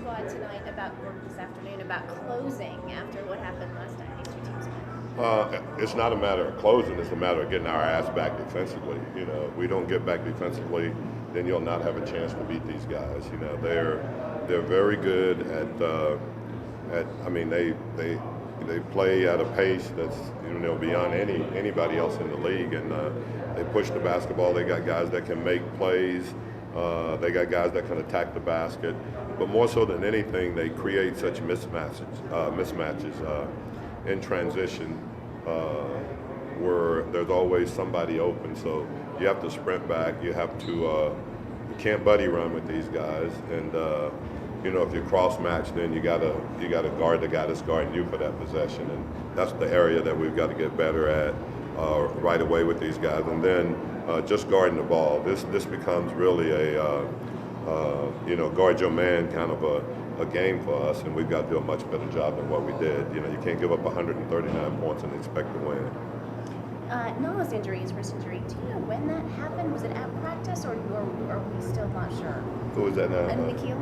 squad tonight this afternoon about closing after what happened last night? These two teams met. It's not a matter of closing. It's a matter of getting our ass back defensively. We don't get back defensively, then you'll not have a chance to beat these guys. They're very good they play at a pace that's beyond anybody else in the league, and they push the basketball. They got guys that can make plays. They got guys that can attack the basket. But more so than anything, they create such mismatches in transition where there's always somebody open. So you have to sprint back. You can't buddy run with these guys. And if you cross match, then you gotta guard the guy that's guarding you for that possession. And that's the area that we've got to get better at right away with these guys. And then just guarding the ball. This becomes really a guard your man kind of a game for us, and we've got to do a much better job than what we did. You can't give up 139 points and expect to win. Noah's injury, his wrist injury, do you know when that happened? Was it at practice, or are we still not sure? Who was that now? Nikhil?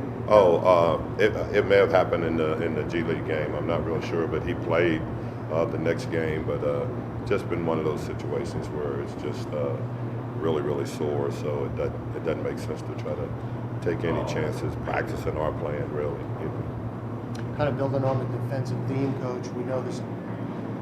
It may have happened in the G League game. I'm not real sure, but he played the next game. But just been one of those situations where it's just really, really sore. So it doesn't make sense to try to take any chances practicing or playing, really. Kind of building on the defensive theme, Coach, we know this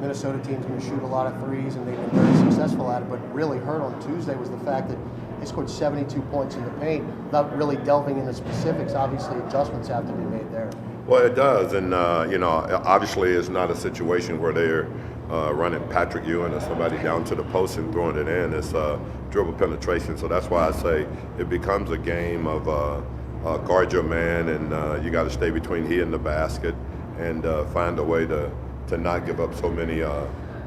Minnesota team's going to shoot a lot of threes, and they've been very successful at it, but really hurt on Tuesday was the fact that they scored 72 points in the paint. Without really delving into specifics, obviously adjustments have to be made there. Well, it does, and obviously it's not a situation where they're running Patrick Ewing or somebody down to the post and throwing it in. It's dribble penetration, so that's why I say it becomes a game of guard your man, and you got to stay between he and the basket and find a way to not give up so many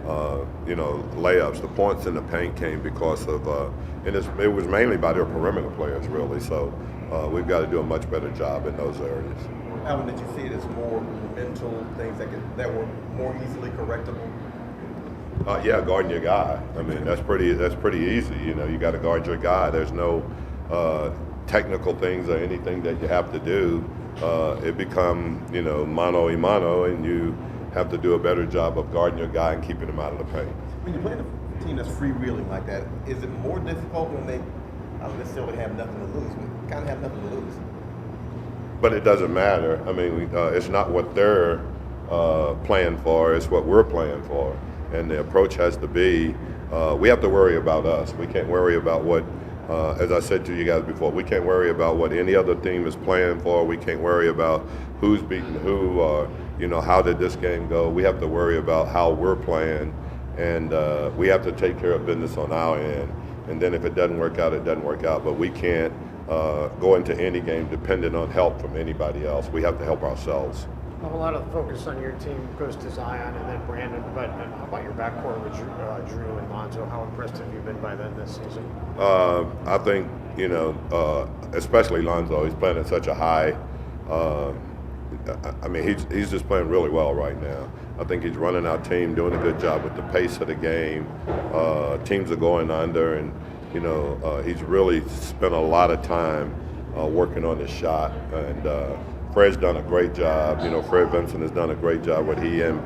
layups. The points in the paint came because of and it was mainly by their perimeter players, really. So we've got to do a much better job in those areas. Alvin, did you see it as more mental things that were more easily correctable? Yeah, guarding your guy. I mean, that's pretty easy. You got to guard your guy. There's no technical things or anything that you have to do. It become mano a mano, and you have to do a better job of guarding your guy and keeping him out of the paint. When you're playing a team that's freewheeling like that, is it more difficult when they don't necessarily have nothing to lose, but kind of have nothing to lose? But it doesn't matter. I mean, it's not what they're playing for, it's what we're playing for. And the approach has to be, we have to worry about us. We can't worry about what, as I said to you guys before, we can't worry about what any other team is playing for. We can't worry about who's beating who, or how did this game go. We have to worry about how we're playing, and we have to take care of business on our end. And then if it doesn't work out, it doesn't work out. But we can't go into any game dependent on help from anybody else. We have to help ourselves. Well, a lot of the focus on your team goes to Zion and then Brandon, but how about your backcourt with Drew and Lonzo? How impressed have you been by them this season? I think, especially Lonzo, he's playing at such a high, he's just playing really well right now. I think he's running our team, doing a good job with the pace of the game. Teams are going under, and, he's really spent a lot of time working on his shot, and Fred's done a great job. Fred Vinson has done a great job with he and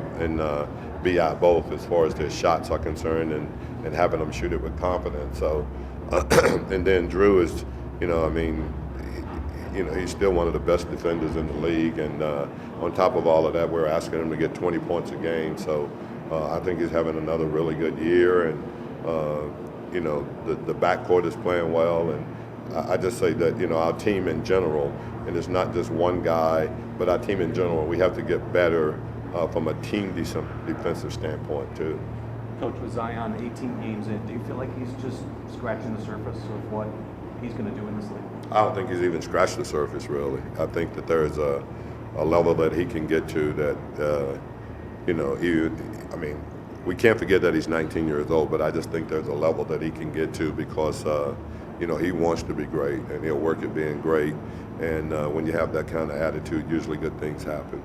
B.I. both as far as their shots are concerned, and having them shoot it with confidence. So, and then Drew is, he's still one of the best defenders in the league. And on top of all of that, we're asking him to get 20 points a game. So I think he's having another really good year. And, the backcourt is playing well. And I just say that, our team in general, and it's not just one guy, but our team in general, we have to get better from a team defensive standpoint, too. Coach, with Zion 18 games in, do you feel like he's just scratching the surface of what he's going to do in this league? I don't think he's even scratched the surface, really. I think that there's a level that he can get to that, we can't forget that he's 19 years old, but I just think there's a level that he can get to because, he wants to be great, and he'll work at being great. And when you have that kind of attitude, usually good things happen.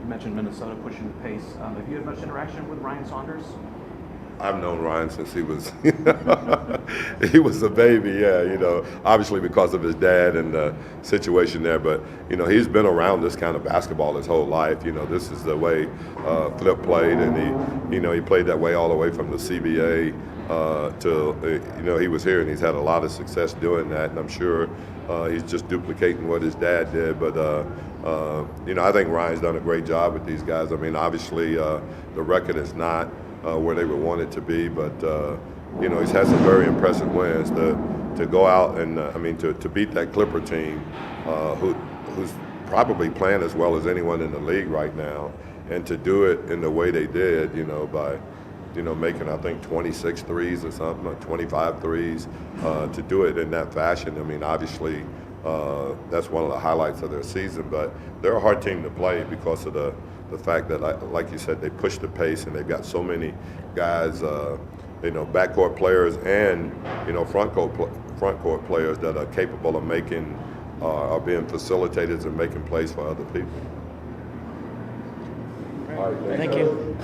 You mentioned Minnesota pushing the pace. Have you had much interaction with Ryan Saunders? I've known Ryan since he was he was a baby. Yeah, you know, obviously because of his dad and the situation there. But you know, he's been around this kind of basketball his whole life. You know, this is the way Flip played, and he played that way all the way from the CBA to he was here, and he's had a lot of success doing that. And I'm sure he's just duplicating what his dad did. But I think Ryan's done a great job with these guys. I mean, obviously the record is not where they would want it to be, but he's had some very impressive wins. To go out and to beat that Clipper team, who's probably playing as well as anyone in the league right now, and to do it in the way they did, by making I think 26 threes or something, or 25 threes, to do it in that fashion. I mean, obviously that's one of the highlights of their season, but they're a hard team to play because of the fact that, like you said, they push the pace, and they've got so many guys, backcourt players and front court players that are capable of making, are being facilitators and making plays for other people. Thank you.